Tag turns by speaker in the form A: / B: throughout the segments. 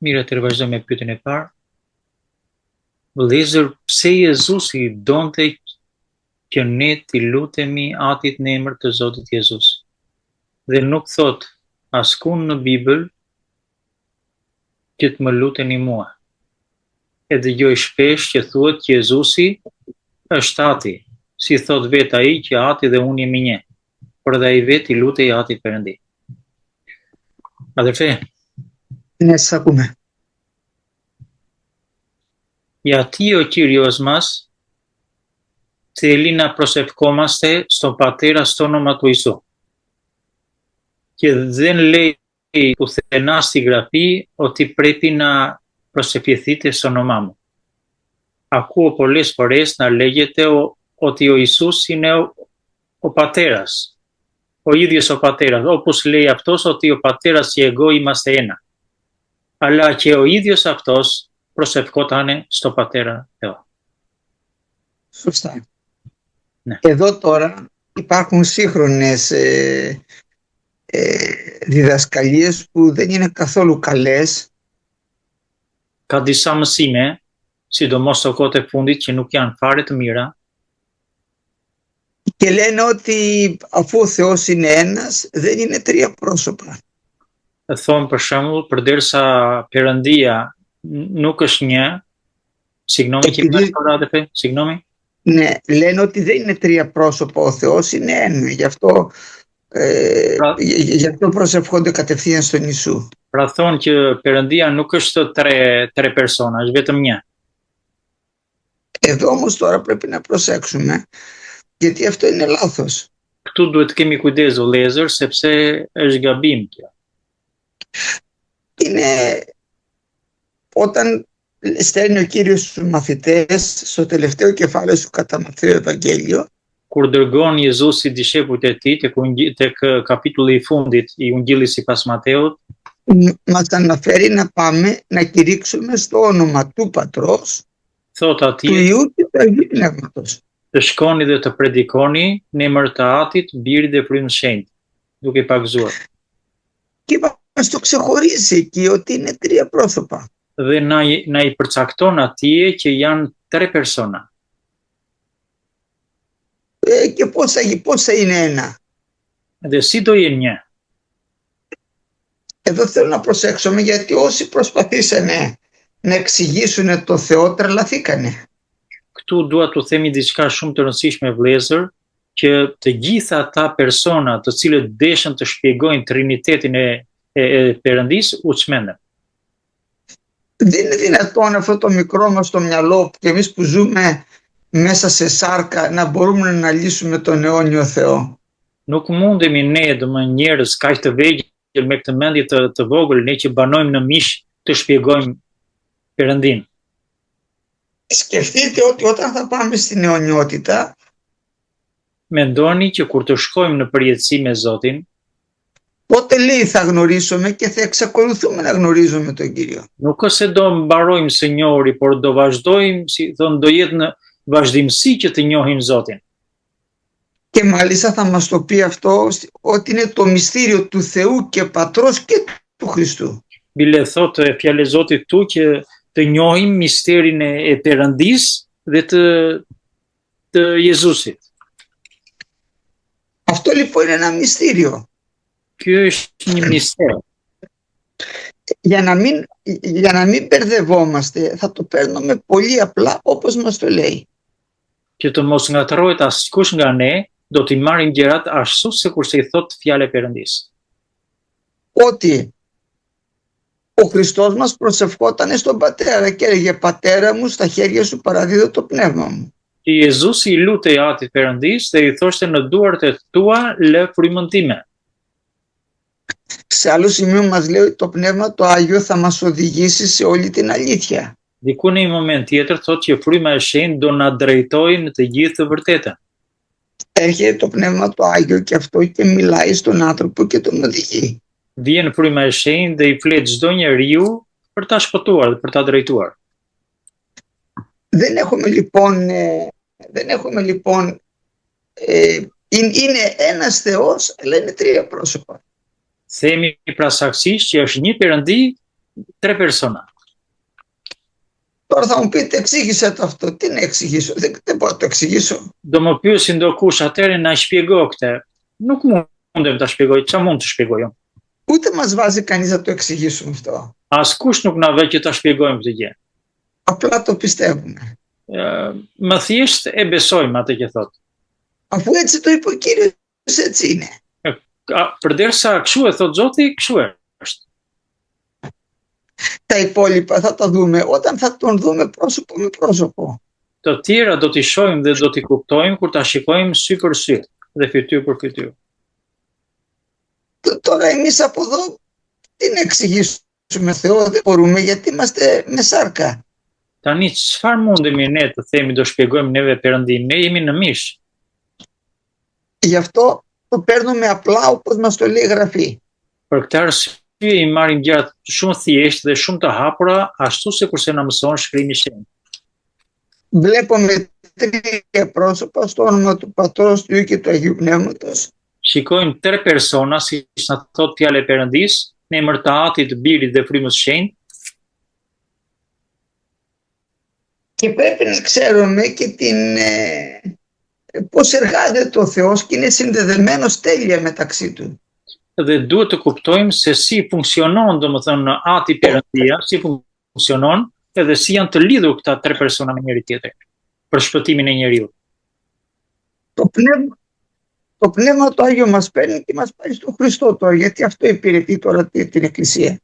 A: Mirë, atëherë vazhdojmë me pyetjen e parë. Vëllezër, pse Jezusi donte që ne t'i lutemi Atit në emër të Zotit Jezus? Dhe nuk thot askund në Bibël që të më luteni mua. E dëgjoj shpesh që thuhet që Jezusi është Ati, si thot vetë ai që Ati dhe unë jemi një, por dhe ai vetë i lutej Atit Perëndi. Αδερφέ,
B: Ναι, σας ακούμε.
A: γιατί ο Κύριος μας θέλει να προσευχόμαστε στον Πατέρα στο όνομα του Ιησού. Και δεν λέει πουθενά στη Γραφή ότι πρέπει να προσευχηθείτε στο όνομά μου. Ακούω πολλές φορές να λέγεται ότι ο Ιησούς είναι ο Πατέρας. Ο ίδιος ο Πατέρας, όπως λέει αυτός ότι ο Πατέρας και εγώ είμαστε ένα. Αλλά και ο ίδιος αυτός προσευχόταν στο Πατέρα Θεό.
B: Σωστά.
A: Ναι.
B: Εδώ τώρα υπάρχουν σύγχρονες διδασκαλίες που δεν είναι καθόλου καλές.
A: Ka disa mësime, sidomos të kohët e fundit, që nuk janë fare të mira,
B: Και λένε ότι αφού ο Θεός είναι ένας, δεν είναι τρία πρόσωπα.
A: thonë për shembull, përderisa Perëndia nuk është një, signomi që
B: Επειδή-
A: signomi,
B: Ναι, λένε ότι δεν είναι τρία πρόσωπα, ο Θεός είναι ένα. Γι' αυτό, γι' αυτό προσευχόνται κατευθείαν στον Ιησού.
A: pra thonë që Perëndia nuk është tre persona, është vetëm një.
B: Εδώ όμως τώρα πρέπει να προσέξουμε, γιατί αυτό είναι λάθος.
A: Këtu duhet të kemi kujdes vëllezër, sepse është gabim kjo.
B: Είναι όταν στέλνει ο Κύριος στους μαθητές στο τελευταίο κεφάλαιο του κατά Ματθαίου Ευαγγέλιο,
A: Kur dërgon Jezusi dishepujt e tij tek kapitulli i fundit i Ungjillit sipas Mateut,
B: μας αναφέρει να πάμε να κηρύξουμε στο όνομα του Πατρός,
A: thot
B: του
A: atij
B: Υιού και του Αγίου Πνεύματος.
A: të shkoni dhe të predikoni në emër të Atit, Birit dhe Frymës së Shenjtë, duke pagzuar.
B: Και μας το ξεχωρίζει εκεί ότι είναι τρία πρόσωπα.
A: Dhe na i përcakton atje që janë tre persona.
B: Και πώς θα είναι ένα.
A: Dhe si do jenë një?
B: Εδώ θέλω να προσέξουμε, γιατί όσοι προσπαθήσανε να εξηγήσουν το Θεό τρελαθήκανε.
A: Këtu dua t'u themi diçka shumë të rëndësishme vëllezër, që të gjitha ata persona të cilët deshën të shpjegojnë Trinitetin e Perëndisë u çmendën.
B: Δεν είναι δυνατόν αυτό το μικρό μας το μυαλό και εμείς που ζούμε μέσα σε σάρκα να μπορούμε να λύσουμε τον αιώνιο Θεό.
A: Nuk mundemi ne, domethënë njerëz kaq të vegjël me këtë mendje të vogël, ne që banojmë në mish të shpjegojmë Perëndin.
B: Σκεφτείτε ότι όταν θα πάμε στην αιωνιότητα,
A: Mendoni që kur të shkojmë në përjetësi me Zotin,
B: τότε λέει θα γνωρίσουμε και θα εξακολουθούμε να γνωρίζουμε τον Κύριο.
A: nuk është se do mbarojmë së njohuri, por do vazhdojmë, si thonë, do jetë në vazhdimsi që të njohim Zotin.
B: Και μάλιστα θα μας το πει αυτό ότι είναι το μυστήριο του Θεού και Πατρός και του Χριστού.
A: Bile thotë fjalë e Zotit tu që të njohim misterin e Perëndisë dhe të Jezusit.
B: Αυτό λοιπόν είναι ένα μυστήριο.
A: Ky është një mister.
B: Για να μην μπερδευόμαστε, θα το παίρνουμε πολύ απλά όπως μας το λέει.
A: Që të mos ngatërohet askush nga ne, do t'i marrim gjërat ashtu sikurse i thot fjala e Perëndisë.
B: Ότι ο Χριστός μας προσευχόταν στον Πατέρα και έλεγε «Πατέρα μου, στα χέρια σου παραδίδω το πνεύμα μου».
A: Që Jezusi i lutej Atit Perëndisë dhe i thoshte në duart e tua lë frymën time.
B: Σε άλλο σημείο μας λέει ότι το Πνεύμα το Άγιο θα μας οδηγήσει σε όλη την αλήθεια.
A: Diku në një moment tjetër thotë që fryma e shenjtë do na drejtojë në të gjithë të vërtetën.
B: Έρχεται το Πνεύμα το Άγιο και αυτό και μιλάει στον άνθρωπο και τον οδηγεί.
A: Vjen fryma e shenjtë dhe i flet çdo njeriu për ta shpëtuar dhe për ta drejtuar.
B: Δεν έχουμε λοιπόν είναι ένας Θεός, αλλά είναι τρία πρόσωπα.
A: Themi pra saktësisht që është një Perëndi 3 persona.
B: Τώρα θα μου πείτε εξήγησε το αυτό. Τι να εξηγήσω, δεν μπορώ να το εξηγήσω.
A: Do më pyesi ndokush atëherë na shpjego këtë. Nuk mundem ta shpjegoj, ç'a mund të shpjegoj unë.
B: Ούτε μας βάζει κανείς να το εξηγήσουμε αυτό.
A: Askush nuk na vë që ta shpjegojmë këtë gjë.
B: Απλά το πιστεύουμε.
A: Më thjesht e besojmë atë që thot.
B: Αφού έτσι το είπε ο Κύριος, έτσι είναι.
A: Përderisa kështu e thot Zoti, kështu është.
B: Τα υπόλοιπα θα τα δούμε όταν θα τον δούμε πρόσωπο με πρόσωπο.
A: Të tjera do t'i shohim dhe do t'i kuptojmë kur ta shikojmë sy për sy dhe fytyrë për fytyrë.
B: Τώρα εμείς από εδώ τι να εξηγήσουμε Θεό, δεν μπορούμε γιατί είμαστε με σάρκα.
A: Tani çfarë mundemi ne të themi do shpjegojmë neve Perëndin? Ne jemi në mish.
B: Γι' αυτό το παίρνουμε απλά όπως μας το λέει η Γραφή.
A: Për këtë arsye i marrim gjërat shumë thjesht dhe shumë të hapura, ashtu se kurse na mëson Shkrimi i Shenjtë.
B: Βλέπουμε 3 πρόσωπα στο όνομα του Πατρός, του Υιού και του Αγίου Πνεύματος.
A: Shikojmë 3 persona, siç na thot fjala e Perëndis, në emër të Atit, të Birit dhe Frymës së Shenjtë.
B: Και πρέπει να ξέρουμε και πώς εργάζεται ο Θεός και είναι συνδεδεμένος τέλεια μεταξύ του.
A: Dhe duhet të kuptojmë se si funksionon, domethënë Ati Perëndia, si funksionon edhe si janë të lidhur këta 3 persona me njëri tjetrin për shpëtimin e njeriu.
B: Το Πνεύμα το Άγιο μας παίρνει και μας πάει στον Χριστό τώρα, γιατί αυτό υπηρετεί τώρα την Εκκλησία.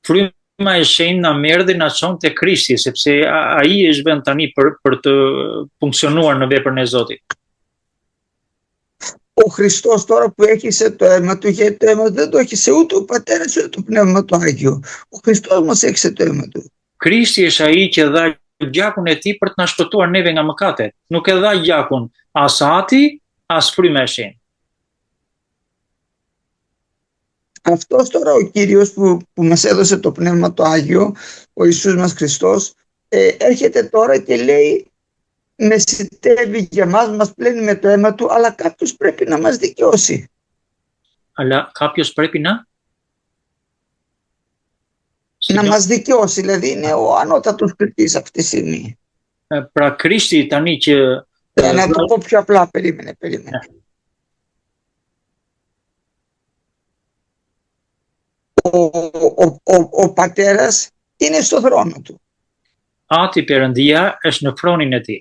A: Fryma e Shenjtë na merr dhe na çon te Krishti, sepse ai është vend tani për të funksionuar në veprën e Zotit.
B: Ο Χριστός τώρα που έχισε το αίμα του, γιατί το αίμα δεν το έχισε ούτε ο Πατέρας ούτε το Πνεύμα το Άγιο. Ο Χριστός μας έχισε το αίμα του.
A: Krishti është ai që dha gjakun e tij për të na shpëtuar neve nga mëkatet. Nuk e dha gjakun as Ati, as Fryma e Shenjtë.
B: Αυτός τώρα ο Κύριος που μας έδωσε το Πνεύμα το Άγιο, ο Ιησούς μας Χριστός, έρχεται τώρα και λέει μεσητεύει για μας πλένει με το αίμα του, αλλά κάποιος πρέπει να μας δικαιώσει.
A: Αλλά κάποιος πρέπει
B: να μας δικαιώσει, δηλαδή είναι ο ανώτατος κριτής αυτή τη στιγμή.
A: Pra Krishti tani që
B: να το πω πιο απλά, περίμενε. Ο πατέρας είναι στο θρόνο του.
A: Ati Perëndia është në fronin e tij.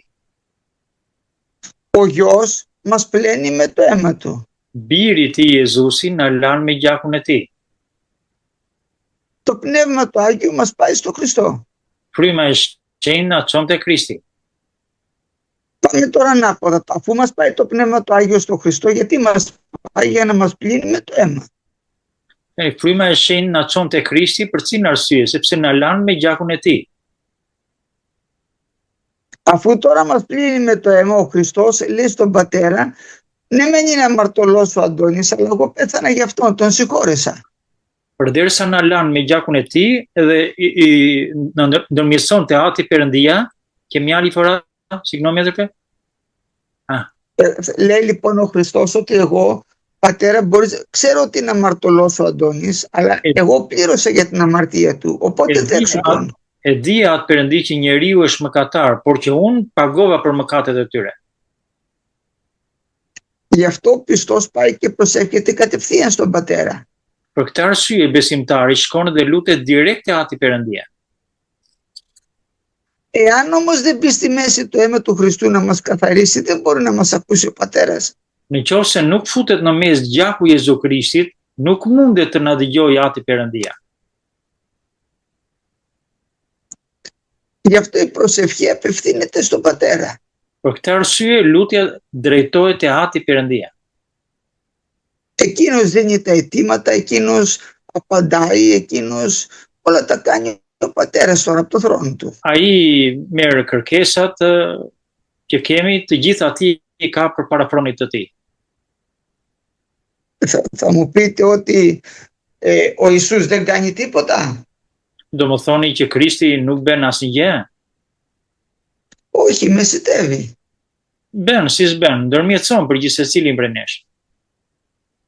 B: Ο γιος μας πλένει με το αίμα του.
A: Biri i tij Jezusi na lan me gjakun e tij.
B: Το Πνεύμα το Άγιο μας πάει στο Χριστό.
A: Fryma e Shenjtë na çon te Krishti.
B: Πάμε τώρα ανάποδα. Αφού μας πάει το Πνεύμα το Άγιο στο Χριστό, γιατί μας πάει? Για να μας πλύνει με το αίμα.
A: Fryma e Shenjtë na çon te Krishti për cilën arsye? Sepse na lan me gjakun e tij.
B: Αφού τώρα μας πλύνει με το αίμα, ο Χριστός λέει στον Πατέρα, ναι μεν είναι αμαρτωλός ο Αντώνης, αλλά εγώ πέθανα γι' αυτόν, τον συγχώρεσα.
A: Përderisa na lan me gjakun e tij edhe na ndërmjetëson te Ati Perëndia, και μια άλλη φορά, συγγνώμη αδερφέ.
B: Λέει λοιπόν ο Χριστός ότι εγώ, Πατέρα, ξέρω ότι είναι αμαρτωλός ο Αντώνης, αλλά εγώ πλήρωσα για την αμαρτία του, οπότε δεν σηκώνω.
A: E di atë Perëndi që njeriu është mëkatar, por që unë pagova për mëkatet e tyre.
B: Γι' αυτό ο πιστός πάει και προσεύχεται κατευθείαν στον Πατέρα.
A: Për këtë arsye besimtari shkon dhe lutet direkt te Ati Perëndia.
B: Εάν όμως δεν μπει στη μέση το αίμα του Χριστού να μας καθαρίσει, δεν μπορεί να μας ακούσει ο Πατέρας.
A: Nëse nuk futet në mes gjaku i Jezu Krishtit, nuk mundet të na dëgjojë Ati Perëndia.
B: Γι' αυτό η προσευχή απευθύνεται στον Πατέρα.
A: Për këtë arsye lutja drejtohet te Ati Perëndia.
B: Εκείνος δίνει τα αιτήματα, εκείνος απαντάει, εκείνος όλα τα κάνει ο Πατέρας τώρα από το θρόνο του.
A: Ai merr kërkesat që kemi, të gjitha ati i ka përpara fronit të tij.
B: Θα μου πείτε ότι ο Ιησούς δεν κάνει τίποτα?
A: Do më thoni që Krishti nuk bën asnjë?
B: Όχι, μεσητεύει.
A: Bën, si s'bën, ndërmjetëson për gjithë secilin prej nesh.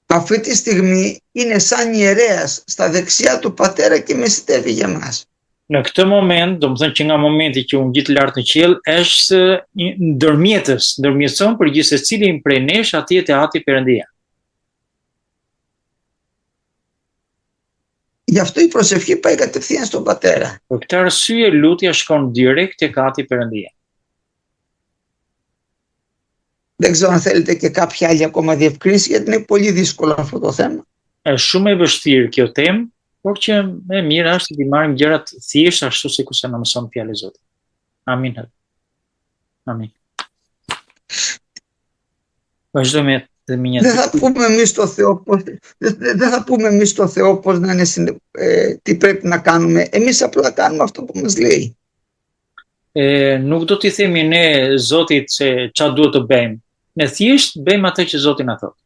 B: αυτή τη στιγμή είναι σαν ιερέας στα δεξιά του Πατέρα και μεσητεύει για μας.
A: Në këtë moment, do më thënë që nga momenti që unë gjitë lartë në qiell, është ndërmjetëson për gjithë secilin prej nesh atje te Ati Perëndia.
B: Γι' αυτό η προσευχή πάει κατευθείαν στον Πατέρα.
A: Për këtë arsye lutja shkon direkt tek Ati Perëndia.
B: Δεν ξέρω αν θέλετε και κάποια άλλη ακόμα διευκρίνηση, γιατί είναι πολύ δύσκολο αυτό το θέμα.
A: Është shumë e vështirë kjo temë, por që më mirë është të marrim gjërat thjesht ashtu sikur se na mëson fjala e Zotit. Amin. Amin. Vazhdojmë me një.
B: Δεν θα πούμε εμείς στο Θεό πώς, δεν θα πούμε εμείς στο Θεό πώς να είναι, τι πρέπει να κάνουμε. Εμείς απλά κάνουμε αυτό που μας λέει.
A: Nuk do t'i themi ne Zotit se ç'a duhet të bëjmë. Ne thjesht bëjmë atë që Zoti na thotë.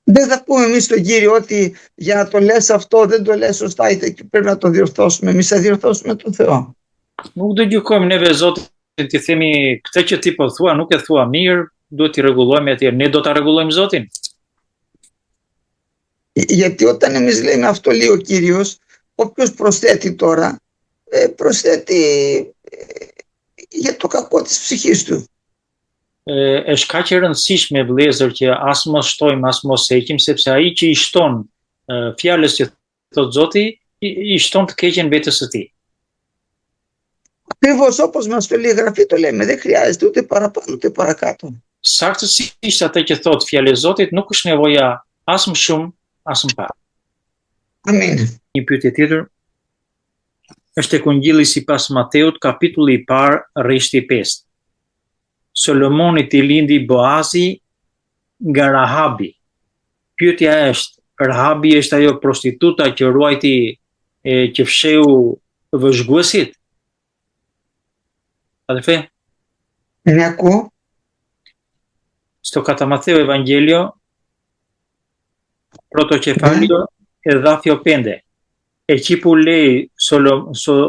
B: Δεν θα πούμε εμείς στον Κύριο ότι για να το λες αυτό δεν το λες σωστά ή πρέπει να το διορθώσουμε. Εμείς θα διορθώσουμε τον Θεό.
A: Nuk do gjykojmë neve Zotit t'i themi këtë që ti po thua nuk e thua mirë, duhet t'i rregullojmë atje. Ne do ta rregullojmë Zotin.
B: Γιατί όταν εμείς λέμε αυτό λέει ο Κύριος, όποιος προσθέτει τώρα, προσθέτει για το κακό της ψυχής του.
A: Është kaq e rëndësishme vëllezër që as mos shtojmë, as mos heqim, sepse ai që i shton fjalës që thot Zoti, i shton të keqen vetes së tij.
B: Ακριβώς όπως μας το λέει η Γραφή το λέμε, δεν χρειάζεται ούτε παραπάνω ούτε παρακάτω.
A: Saktësisht atë që thot fjala e Zotit nuk është nevoja as më shumë, as më pak.
B: Amin.
A: Një pyetje tjetër është tek Ungjilli sipas Mateut, kapitulli i parë, rreshti 5. Solomonit i lindi Boazi nga Rahabi. Pyetja është, Rahabi është ajo prostituta që ruajti që fsheu vëzhguesit? A dhe fe?
B: Ναι, ακούω.
A: Στο κατά Μαθαίο Ευαγγέλιο, πρώτο κεφάλαιο, εδάφιο 5. Εκεί που λέει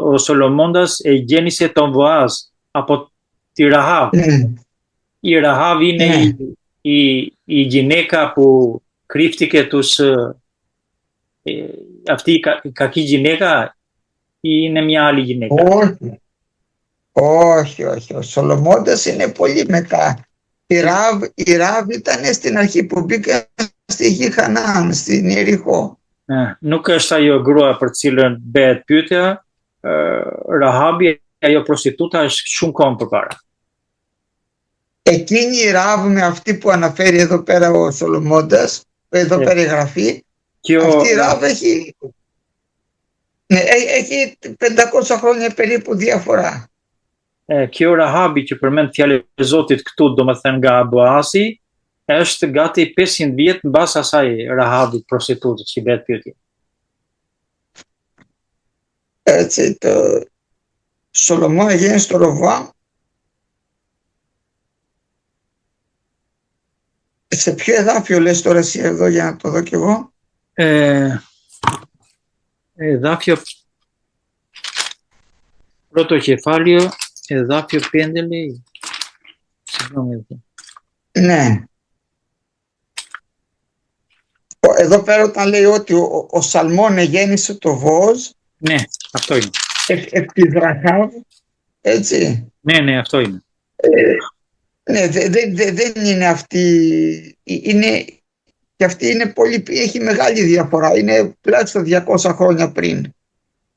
A: ο Σολομώντας γέννησε τον Βοάζ από τη Ραχάβ. Η Ραχάβ είναι η γυναίκα που κρύφτηκε αυτή η κακή γυναίκα ή είναι μια άλλη γυναίκα?
B: Όχι. Ο Σολομώντας είναι πολύ μετά. Η Ράβ ήταν στην αρχή που μπήκε στη γη Χανaan, στην Ιεριχώ.
A: Nuk është ajo grua për cilën bëhet pyetja, Rahabi, ajo prostituta është shumë kohë përpara.
B: Εκείνη η Ράβ με αυτή που αναφέρει εδώ πέρα ο Σολομώντας, εδώ πέρα η Γραφή, αυτή η Ράβ έχει 500 χρόνια περίπου διαφορά.
A: Kjo Rahabi që përmend fjalën e Zotit këtu, domethënë nga Boazi, është gati 500 vjet mbas asaj Rahabit prostitutës që bëhet pyetje.
B: Έτσι, το Σολομών έγινε στο Ροβάμ. Σε ποιο εδάφιο λες τώρα εσύ εδώ για να το δω κι εγώ?
A: Εδάφιο πρώτο κεφάλαιο, εδάφιο 5 λέει. Συγγνώμη εδώ.
B: Ναι. Εδώ πέρα όταν λέει ότι ο Σαλμών γέννησε το Βόζ.
A: Ναι, αυτό είναι.
B: Επ' της Ραχάβ, έτσι.
A: Ναι, αυτό είναι.
B: Ναι, δεν είναι αυτή, και αυτή είναι πολύ, έχει μεγάλη διαφορά, είναι τουλάχιστον 200 χρόνια πριν.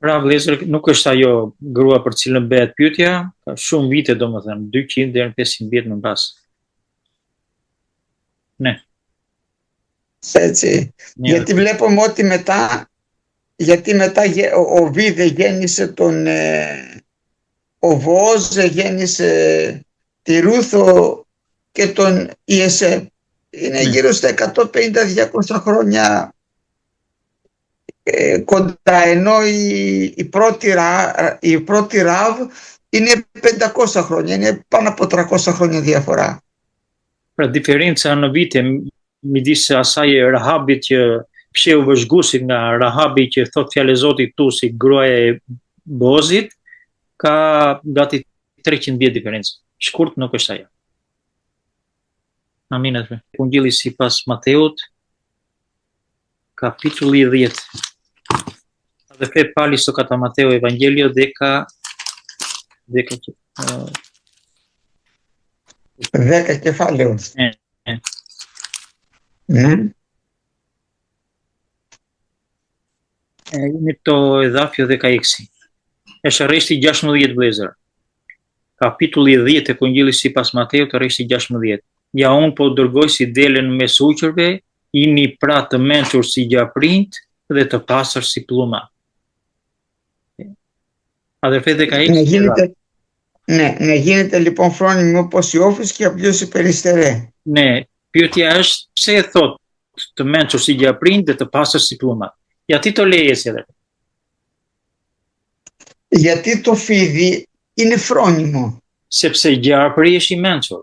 A: Pra vëllezër, nuk është ajo grua për cilën bëhet pyetja, ka shumë vite domethënë, 200 deri në 500 vjet më pas. Ναι.
B: Έτσι. Ναι. Γιατί βλέπουμε ότι μετά ο Βίδε γέννησε ο Βόζ γέννησε τη Ρούθο και τον Ιεσέ. Είναι γύρω στα 150-200 χρόνια κοντά, ενώ η πρώτη Ραβ είναι 500 χρόνια, είναι πάνω από 300 χρόνια διαφορά.
A: Pra diferenca në vite midis asaj Rahabit që fsheu vëzhguesit nga Rahabi që thot fjalë Zotit tu si gruaja e Bozit, ka gati 300 vjet diferencë. Shkurt nuk është ajo. Amin atë. Ungjilli sipas Mateut, kapitulli 10. Dhe fe pali sto kata Mateo Evangelio dhe ka
B: 10 κεφάλαιο.
A: Είναι το εδάφιο 16. Është rreshti 16 vëllezër. Kapitulli 10 e Ungjillit sipas Mateut, rreshti 16. Ja unë po dërgoj si delen me suqërve, jini pra të mençur si gjaprind dhe të pastër si pluma. Αδερφέ 16.
B: Να γίνεται λοιπόν φρόνιμο όπως η όφης και απλώς η περιστερέ.
A: Ναι, pyetja është pse e thot të mençur si gjaprind dhe të pastër si pluma. Γιατί το λέει έτσι, αδερφέ?
B: Γιατί το φίδι είναι φρόνιμο.
A: Sepse gjapri është i mençur.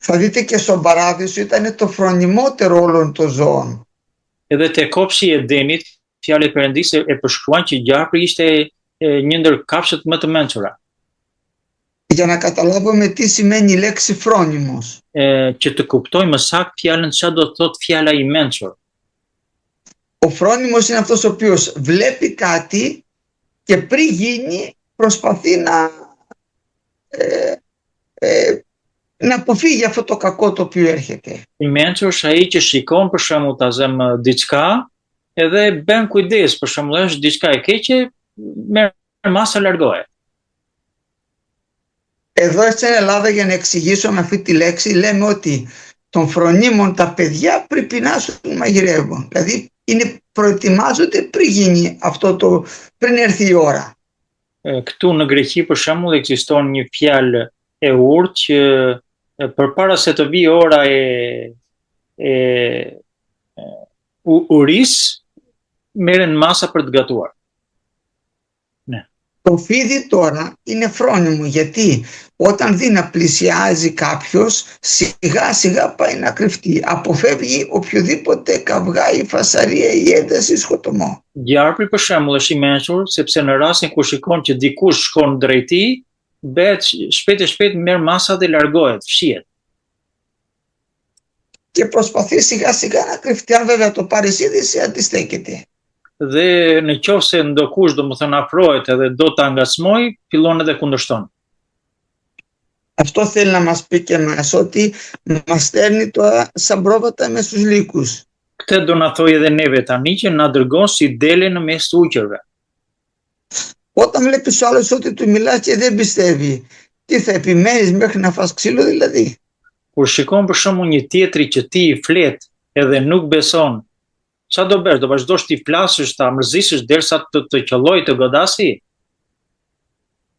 B: Θα δείτε και στον παράδεισο ήταν το φρονιμότερο όλων των ζώων.
A: Edhe te kopshi e Edenit, fjalë e Perëndisë e përshkruan që gjapri ishte një ndër kafshët më të mençura.
B: Για να καταλάβουμε τι σημαίνει η λέξη φρόνιμος.
A: Që të kuptojmë saktë fjalën çfarë do të thotë fjala i mençur.
B: Ο φρόνιμος είναι αυτός ο οποίος βλέπει κάτι και πριν γίνει προσπαθεί να αποφύγει αυτό το κακό το οποίο έρχεται.
A: I mençur është ai që shikon për shembull ta zëm diçka edhe bën kujdes, për shembull është diçka e keqe, merr masa largohet.
B: Εδώ στην Ελλάδα, για να εξηγήσω με αυτή τη λέξη, λέμε ότι των φρονίμων τα παιδιά πριν πεινάσουν μαγειρεύουν. Δηλαδή προετοιμάζονται πριν γίνει αυτό πριν έρθει η ώρα.
A: Këtu në Greqi për shembull ekziston një fjalë e urtë që përpara se të vijë ora e uris, merren masa për të gatuar.
B: Το φίδι τώρα είναι φρόνιμο γιατί όταν δει να πλησιάζει κάποιος σιγά σιγά πάει να κρυφτεί. Αποφεύγει οποιοδήποτε καυγά ή φασαρία ή ένταση σκοτωμό.
A: Gjarpri për shembull është i mençur sepse në rastin kur shikon që dikush shkon drejt tij, bëhet shpejt e shpejt merr masa dhe largohet, fshihet.
B: Και προσπαθεί σιγά σιγά να κρυφτεί. Αν βέβαια το πάρει είδηση αντιστέκεται.
A: Dhe në qoftë se ndokush domethënë afrohet edhe do ta ngacmoj, fillon edhe kundërshton.
B: Αυτό θέλει να μας πει και εμάς, ότι μας στέλνει τώρα σαν πρόβατα μες στους λύκους.
A: Këtë do na thojë edhe neve tani që na dërgon si dele në mes të uqërve.
B: Όταν βλέπεις ο άλλος ότι του μιλάς και δεν πιστεύει, τι θα επιμένεις μέχρι να φας ξύλο δηλαδή?
A: Kur shikon për shembull një tjetri që ti i flet edhe nuk beson, çfarë do bësh? Do vazhdosh ti flasësh, ta mërzisësh derisa të qelloj, të godasi?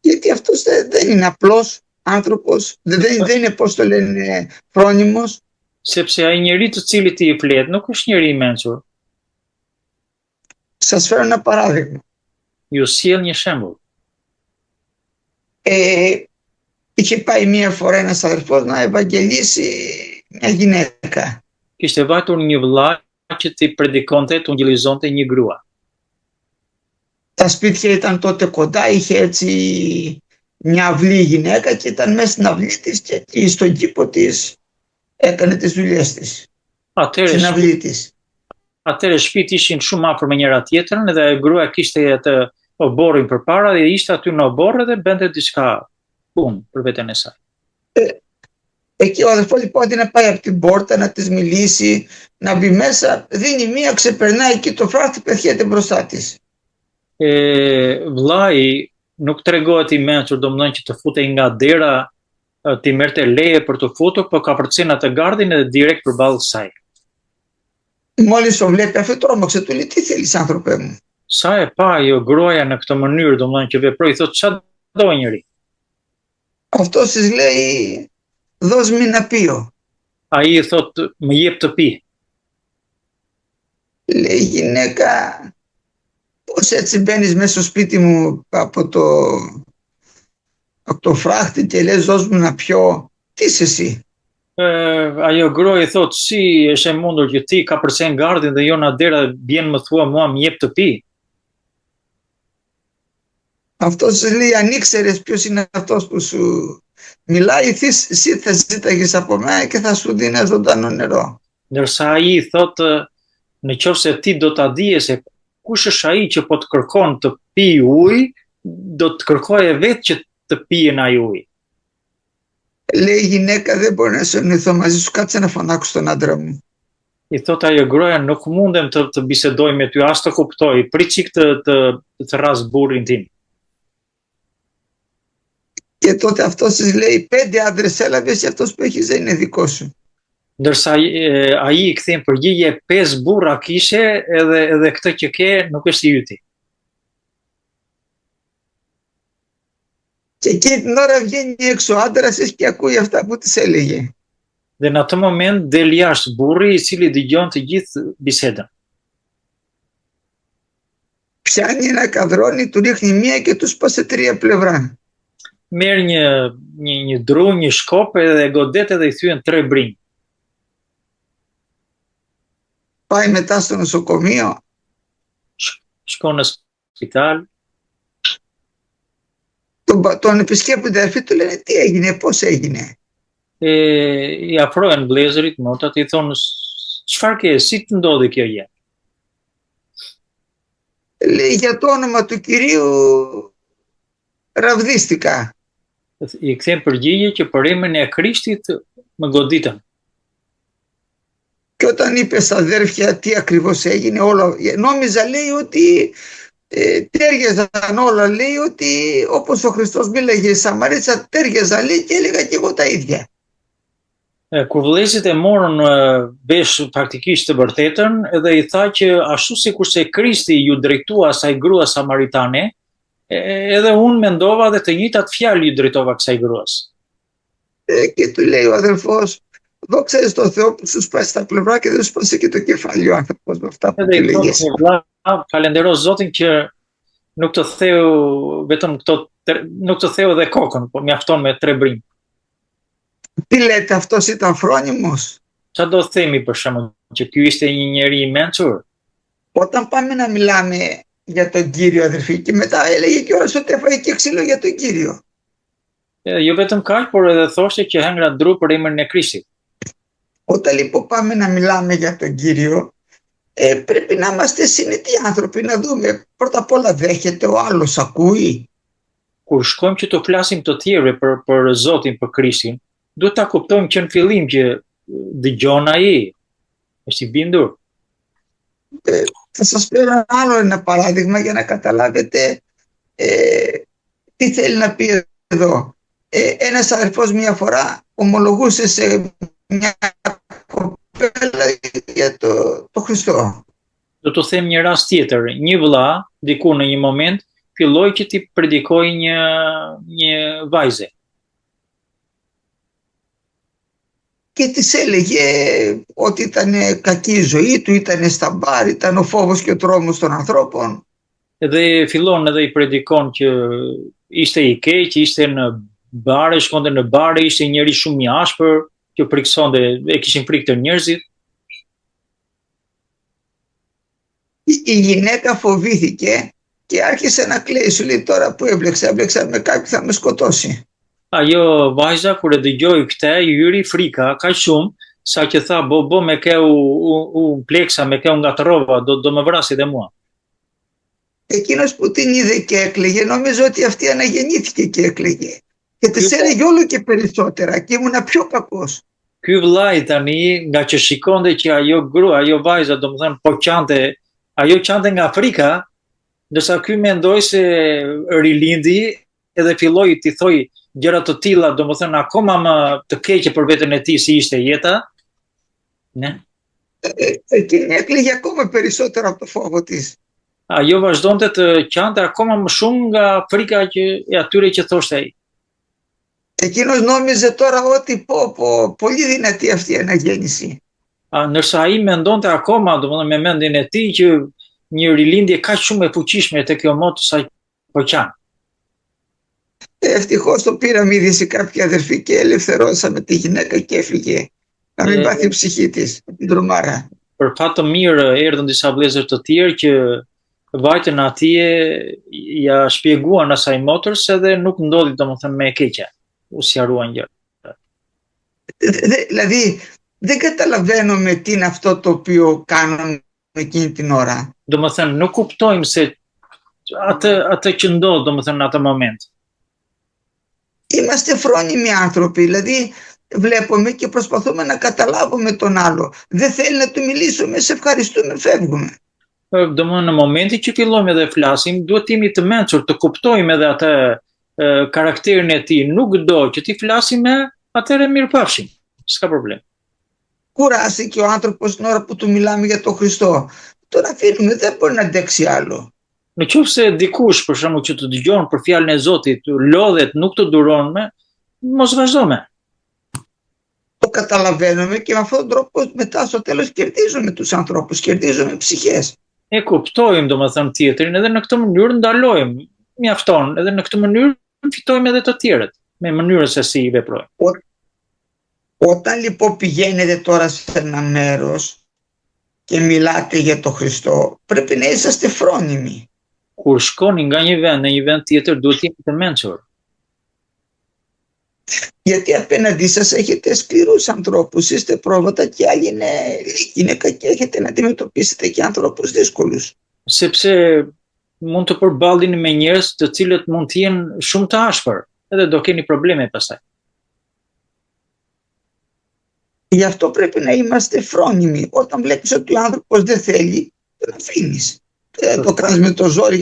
B: Γιατί αυτός δεν είναι απλός άνθρωπος, δεν είναι, πώς το λένε, φρόνιμος.
A: Sepse ai njeri të cilit ti i flet nuk është njeri i mençur.
B: Σας φέρω ένα παράδειγμα.
A: Ju sjell një shembull.
B: Είχε πάει μία φορά ένας αδερφός να ευαγγελίσει μια γυναίκα.
A: Kishte vajtur një vëlla që ti predikonte, të ungjillizonte një grua.
B: Τα σπίτια ήταν τότε κοντά, είχε έτσι μια αυλή γυναίκα και ήταν μέσα στην αυλή της και εκεί στον κήπο της έκανε τις δουλειές της. Στην αυλή της.
A: Atëre shtëpitë ishin shumë afër me njëra tjetrën dhe gruaja kishte atë oborrin përpara dhe ishte aty në oborr dhe bënte diçka punë për veten e saj.
B: Εκεί ο αδερφός λοιπόν αντί να πάει από την πόρτα να της μιλήσει, να μπει μέσα, δίνει μία, ξεπερνάει εκεί το φράχτη, πετιέται μπροστά της.
A: Vllai nuk tregohet i mençur, domethënë që të futej nga dera, ti merrte leje për të futur, po ka përcen atë gardhin edhe direkt përballë saj.
B: Μόλις το βλέπει αυτό τρόμαξε, του λέει τι θέλεις άνθρωπε μου?
A: Sa e pa ajo gruaja në këtë mënyrë, domethënë që veproi, thotë çfarë do njëri?
B: Αυτός της λέει δώσ' μου ένα πίο.
A: Ai thotë më jep të pi.
B: Λέει η γυναίκα, πώς έτσι μπαίνεις μέσα στο σπίτι μου από το φράχτη και λες δώσ' μου να πιω? Τι είσαι εσύ?
A: Ajo gruaja thotë si është e mundur që ti ka përcen gardhin dhe jo në dera bjen më thua mua më jep të pi.
B: Αυτός λέει αν ήξερες ποιος είναι αυτός που σου μιλάει εσύ θα ζήταγες από μένα και θα σου δίνει ζωντανό νερό.
A: Ndërsa ai thotë, në qoftë se ti do ta dije se kush është ai që po të kërkon të pi ujë, do të kërkoje vetë që të pijen ai ujë.
B: Λέει η γυναίκα δεν μπορεί να συνοηθώ μαζί σου, κάτσε να φωνάξω τον άντρα μου.
A: I thot ajo gruaja, nuk mundem të bisedoj me ty, as të kuptoj, prit çik të rras burrin tim.
B: Και τότε αυτός της λέει 5 άντρες έλαβες και αυτός που έχεις δεν είναι δικό σου.
A: Ndërsa ai I kthen përgjigje 5 burra kishe edhe këtë që ke nuk është I yti.
B: Και εκείνη την ώρα βγαίνει έξω ο άντρας και ακούει αυτά που της έλεγε.
A: Dhe në atë moment del jashtë burri I cili dëgjon të gjithë bisedën.
B: Πιάνει ένα καδρόνι, του ρίχνει μία και του σπάσε 3 πλευρά.
A: Merr një dru, një shkop edhe godet edhe I thyen 3 brinj.
B: Πάει μετά στο νοσοκομείο.
A: Shkon në spital.
B: Τον επισκέπτονται αρφή, του λένε τι έγινε, πώς έγινε.
A: I afrohen vlezërit, motat, I thonë, çfarë ke, si të ndodhi kjo gjë?
B: Λέει για το όνομα του Κυρίου ραβδίστηκα.
A: I kthen përgjigje që për emrin e Krishtit më goditën.
B: Και όταν είπε στα αδέρφια τι ακριβώς έγινε, όλα, νόμιζα λέει ότι τέριαζαν όλα, λέει ότι όπως ο Χριστός μίλαγε η Σαμαρίτσα τέριαζαν, λέει, και έλεγα και εγώ τα ίδια.
A: Kur vëllezërit e morën vesh praktikisht të vërtetën, edhe I tha që ashtu sikurse Krishti ju drejtua asaj grua samaritane, edhe unë mendova dhe të njëjtat fjalë ju drejtova kësaj gruas.
B: Και του λέει ο αδελφός, δόξα στον Θεό που σου σπάσει τα πλευρά και δεν σου σπάσει και το κεφάλι ο άνθρωπος με αυτά που του λέγες.
A: Falendero Zotin që nuk të theu vetëm këto, nuk të theu edhe kokën, por mjafton me 3 brinj.
B: Τι λέτε, αυτός ήταν φρόνιμος?
A: Çfarë do themi për shembull që ky ishte një njeri I mençur?
B: Όταν πάμε να μιλάμε για τον Κύριο, αδερφοί, και μετά έλεγε κιόλας ότι έφαγε και ξύλο για τον Κύριο.
A: Jo vetëm kaq, por edhe thoshte që hengra dru për emrin e Krishtit.
B: Όταν λοιπόν πάμε να μιλάμε για τον Κύριο, πρέπει να είμαστε συνετοί άνθρωποι, να δούμε πρώτα απ' όλα δέχεται ο άλλος, ακούει.
A: Kur shkojmë që të flasim të tjerëve për Zotin, për Krishtin, duhet ta kuptojmë që në fillim që dëgjon ai, është I bindur.
B: Θα σας πω ένα παράδειγμα για να καταλάβετε τι θέλει να πει εδώ. Ένας αδερφός μια φορά ομολογούσε σε μια κοπέλα για το Χριστό.
A: Do të them një rast tjetër, një vëlla diku në një moment filloi që t'i predikoj një vajze.
B: Και της έλεγε ότι ήταν κακή η ζωή του, ήταν στα μπάρ, ήταν ο φόβος και ο τρόμος των ανθρώπων.
A: Edhe fillon edhe I predikon që ishte I keq, ishte në bare, shkonte në bare, ishte njëri shumë I ashpër, që friksonte, e kishin frikë të njerëzit.
B: Η γυναίκα φοβήθηκε και άρχισε να κλαίει, σου λέει τώρα που έμπλεξα με κάποιον θα με σκοτώσει.
A: Ajo vajza kur e dëgjoi këtë, I hyri frika kaq shumë sa që tha bo me ke u pleksa, me ke u ngatrova, do më vrasi dhe mua.
B: Εκείνος που την είδε και έκλαιγε, νόμιζε ότι αυτή αναγεννήθηκε και έκλαιγε. Και της έλεγε όλο και περισσότερα και ήμουνα πιο κακός.
A: Ky vllai tani, nga që shikonte që ajo grua, ajo vajza, domethënë po qante, ajo qante nga frika, ndërsa ky mendoi se rilindi edhe filloi t'i thoi gjëra të tilla, domethënë akoma më të keqe për veten e tij si ishte jeta. Ne?
B: Εκείνη έκλαιγε ακόμα περισσότερο από το φόβο της.
A: Ajo vazhdonte të qante akoma më shumë nga frika e atyre që thoshte ai.
B: Εκείνος νόμιζε τώρα ότι πολύ δυνατή αυτή η αναγέννηση.
A: Ndërsa ai mendonte akoma, domethënë me mendjen e tij që një rilindje kaq shumë e fuqishme te kjo motë sa po qan.
B: Ευτυχώς το πήραμε είδηση κάποια αδερφή και ελευθερώσαμε τη γυναίκα και έφυγε. Να μην πάθει η ψυχή της, την τρομάρα.
A: Për fat të mirë erdhën disa vëllezër të tjerë që vajtën atje, ja shpjeguan asaj motrës edhe nuk ndodhi domethënë me e keqja. u sqaruan gjëra.
B: Δηλαδή, δεν καταλαβαίνουμε τι είναι αυτό το οποίο κάνουν εκείνη την ώρα.
A: Domethënë nuk kuptojmë se atë që ndodh, domethënë në atë moment.
B: Είμαστε φρόνιμοι άνθρωποι, δηλαδή βλέπουμε και προσπαθούμε να καταλάβουμε τον άλλο. Δεν θέλει να του μιλήσουμε, σε ευχαριστούμε, φεύγουμε.
A: Domethënë në momentin që fillojmë edhe flasim, duhet jemi të mençur, të kuptojmë edhe atë karakterin e tij. Nuk do që ti flasim me, atëherë mirëpafshim. S'ka problem.
B: Κουράστηκε ο άνθρωπος την ώρα που του μιλάμε για τον Χριστό. Τον αφήνουμε, δεν μπορεί να αντέξει άλλο.
A: Në qoftë se dikush për shembull që të dëgjon për fjalën e Zotit, lodhet, nuk të duron me, mos vazhdo me.
B: Το καταλαβαίνουμε και με αυτόν τον τρόπο μετά στο τέλος κερδίζουμε τους ανθρώπους, κερδίζουμε ψυχές.
A: E kuptojmë domethënë tjetrin, edhe në këtë mënyrë ndalojmë. Mjafton, edhe në këtë mënyrë fitojmë edhe të tjerët me mënyrën se si veprojmë.
B: Όταν λοιπόν πηγαίνετε τώρα σε ένα μέρος και μιλάτε για τον Χριστό, πρέπει να είσαστε φρόνιμοι.
A: Kur shkoni nga një vend në një vend tjetër, duhet jeni të mençur.
B: Γιατί απέναντί σας έχετε σκληρούς ανθρώπους, είστε πρόβατα και άλλοι είναι κακοί, έχετε να αντιμετωπίσετε και ανθρώπους δύσκολους.
A: Sepse mund të përballeni me njerëz të cilët mund të jenë shumë të ashpër, edhe do keni probleme pastaj.
B: Γι' αυτό πρέπει να είμαστε φρόνιμοι. Όταν βλέπεις ότι ο άνθρωπος δεν θέλει, τον αφήνεις. Δεν το κάνεις με το ζόρι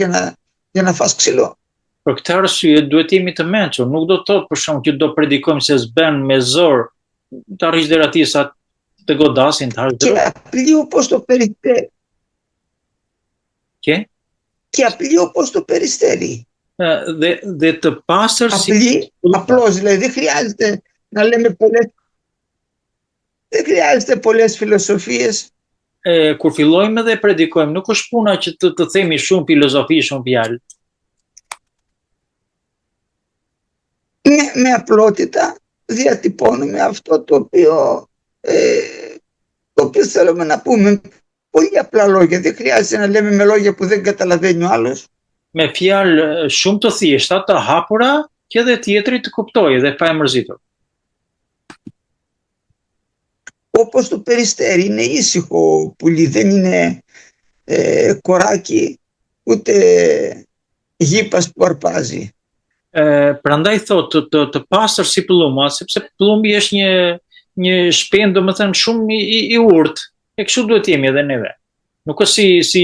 B: για να φας ξύλο.
A: Për këtë arsye duhet jemi të mençur, nuk do të thotë për shkak që do predikojmë se s'bën me zor, të arrish deri atij sa të godasin, të harsh
B: Και απλή όπως το περιστέρι. Και απλή όπως το περιστέρι.
A: Dhe të pastër si
B: απλώς, δηλαδή δεν χρειάζεται να λέμε πολλές. Δεν χρειάζεται πολλές φιλοσοφίες.
A: Kur fillojmë dhe predikojmë, nuk është puna që të themi shumë filozofi, shumë fjalë.
B: Με απλότητα διατυπώνουμε αυτό το οποίο θέλουμε να πούμε. Πολύ απλά λόγια. Δεν χρειάζεται να λέμε με λόγια που δεν καταλαβαίνει ο άλλος.
A: Me fjalë shumë të thjeshta, të hapura, që edhe tjetri të kuptojë dhe pa e mërzitur.
B: Όπως το περιστέρι είναι ήσυχο πουλί, δεν είναι κοράκι ούτε γήπας που αρπάζει.
A: Prandaj thotë të pastër si pëlluma, sepse pëllumi është një shpend domethënë shumë i urtë, e kështu duhet jemi edhe neve. Nuk është si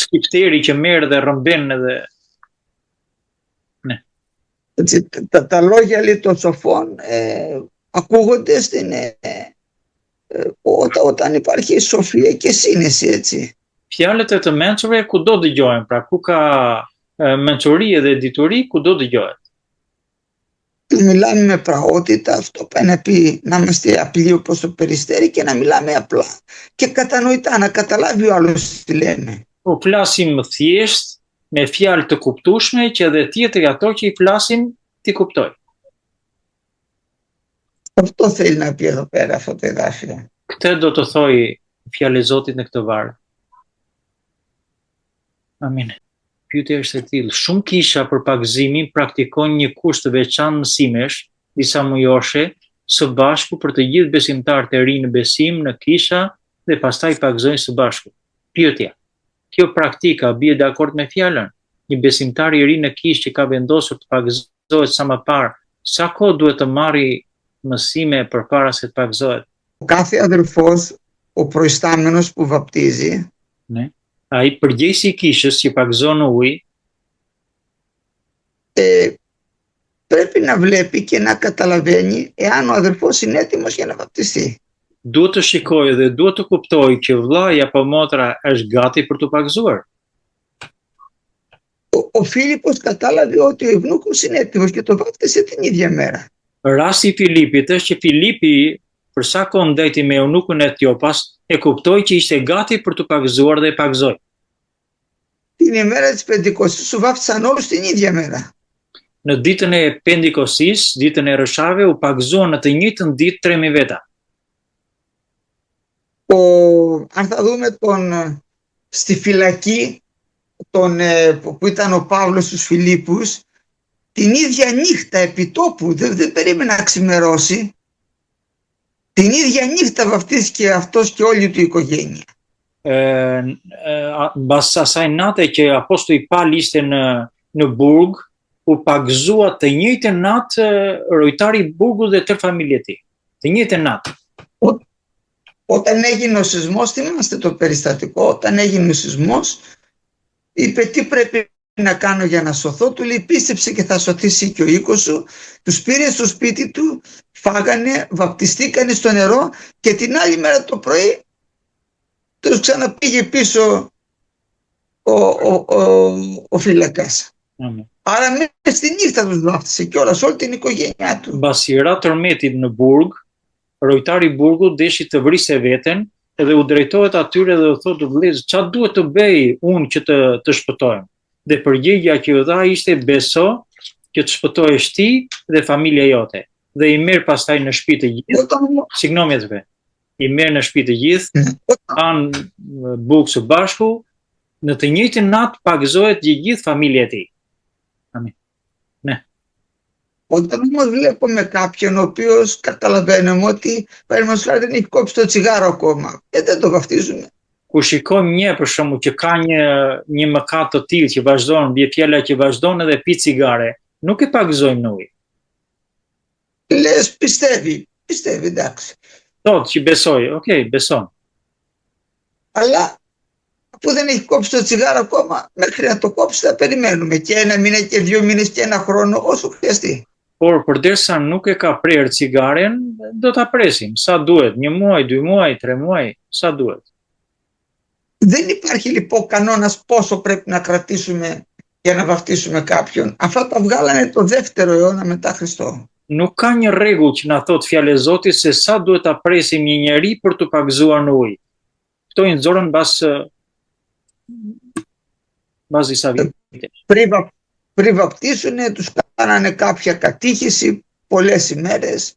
A: skripteri që merr dhe rrëmben edhe. Ναι.
B: Τα λόγια λέει των σοφών ακούγονται όταν υπάρχει σοφία και σύνεση, έτσι.
A: Fjalët e të mençurve kudo dëgjohen, pra ku ka mençuri dhe dituri, kudo dëgjohet.
B: Μιλάμε με πραότητα, αυτό πάει να πει να είμαστε απλοί όπως το περιστέρι και να μιλάμε απλά και κατανοητά, να καταλάβει ο άλλος τι λέμε.
A: Po flasim thjesht, me fjalë të kuptueshme që edhe tjetri ato që i flasim ti kuptoj.
B: Αυτό θέλει να πει εδώ πέρα αυτό το εδάφιο.
A: Këtë do të thojë fjalë e Zotit në këtë varg. Amin. Pyetja është e tillë, shumë kisha për pagëzimin praktikojnë një kurs të veçantë mësimesh, disa mujoshe, së bashku për të gjithë besimtarët e rinj në besim në kisha dhe pastaj pagëzojnë së bashku. Pyetja. Kjo praktika bie dakord me fjalën? Një besimtar i ri në kishë që ka vendosur të pagëzohet sa më parë, sa kohë duhet të marrë mësime përpara se të pagëzohet?
B: Ο κάθε αδελφός, ο προϊστάμενος που βαπτίζει,
A: Ναι. Ai përgjegjësi i kishës që pagëzon në ujë,
B: πρέπει να βλέπει και να καταλαβαίνει εάν ο αδελφός είναι έτοιμος για να βαπτιστεί.
A: Duhet të shikojë dhe duhet të kuptojë që vllai apo motra është gati për të pagëzuar.
B: Ο Φίλιππος κατάλαβε ότι ο Ευνούκος είναι έτοιμος και το βάπτισε την ίδια μέρα.
A: Rasti i Filipit është që Filipi, për sa kohë ndajti me eunukun e Etiopas, e kuptoi që ishte gati për të pagëzuar dhe e pagëzoi.
B: Την ημέρα της Πεντηκοστής σου βάφτισαν όλους την ίδια μέρα.
A: Në ditën e Pendikostis, ditën e rëshave, u pagëzuan në të njëjtën ditë 3.000 veta.
B: Αν θα δούμε στη φυλακή που ήταν ο Παύλος στους Φιλίππους, την ίδια νύχτα επί τόπου, δεν περίμενε να ξημερώσει. Την ίδια νύχτα βαφτίστηκε αυτός και όλη του η οικογένεια.
A: Mbas asaj nate që apostulli Paul ishte në burg, u pagëzua të njëjtën natë rojtari i burgut dhe tërë familja e tij. Të njëjtën natë.
B: Όταν έγινε ο σεισμός, θυμάστε το περιστατικό, όταν έγινε ο σεισμός, είπε τι πρέπει να κάνω για να σωθώ, του λέει πίστεψε και θα σωθήσει και ο οίκος σου, τους πήρε στο σπίτι του, φάγανε, βαπτιστήκανε στο νερό και την άλλη μέρα το πρωί τους ξαναπήγε πίσω ο φύλακας. Άρα μέσα στη νύχτα τους βάφτισε κιόλας όλη την οικογένειά του.
A: Mbasi ra tërmeti në burg, rojtari i burgut deshi të vriste veten edhe u drejtohet atyre dhe u thotë vëllezër, çfarë duhet të bëj unë që të shpëtohem? Dhe përgjigjja që u dha ishte beso që të shpëtohesh ti dhe familja jote. Dhe i merr pastaj në shtëpi të gjithë. Signometve. I merr në shtëpi të gjithë, kanë bukë së bashku, në të njëjtën natë pagëzohet gjithë familja e tij. Amin. Ναι.
B: Όταν όμως βλέπουμε κάποιον ο οποίος καταλαβαίνουμε ότι παραδείγματος χάρη δεν έχει κόψει το τσιγάρο ακόμα, δεν το βαφτίζουμε.
A: Kur shikojmë një për shembull që ka një mëkat të tillë që vazhdon, bie fjala që vazhdon edhe pi cigare, nuk e pagëzojmë në ujë.
B: Λες πιστεύει, εντάξει.
A: Thotë që besoj, okay, beson.
B: Αλλά που δεν έχει κόψει το τσιγάρο ακόμα, μέχρι να το κόψει θα περιμένουμε και 1 μήνα και 2 μήνες και 1 χρόνο όσο χρειαστεί.
A: Por përderisa nuk e ka prerë cigaren, do ta presim sa duhet, 1 muaj, 2 muaj, 3 muaj, sa duhet.
B: Δεν υπάρχει λοιπόν κανόνας πόσο πρέπει να κρατήσουμε για να βαφτίσουμε κάποιον. Αυτά τα βγάλανε το 2ο αιώνα μετά Χριστό.
A: Nuk ka një rregull që na thot fjala e Zotit se sa duhet ta presim një njeri për të pagëzuar në ujë. Këto i nxorën mbas disa vitesh.
B: Πριν βαπτίσουνε τους κάνανε κάποια κατήχηση πολλές ημέρες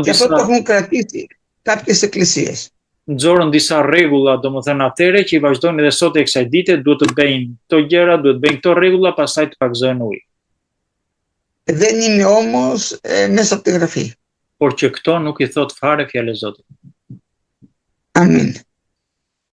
B: και αυτό το έχουν κρατήσει κάποιες εκκλησίες.
A: Nxorën disa rregulla, domethënë atëre që i vazhdojnë edhe sot e kësaj dite, duhet të bëjnë këto gjëra, duhet të bëjnë këto rregulla, pastaj të pagëzojnë ujë.
B: Δεν είναι όμως μέσα από τη Γραφή.
A: Por që këto nuk i thot fare fjalë e Zotit.
B: Amin.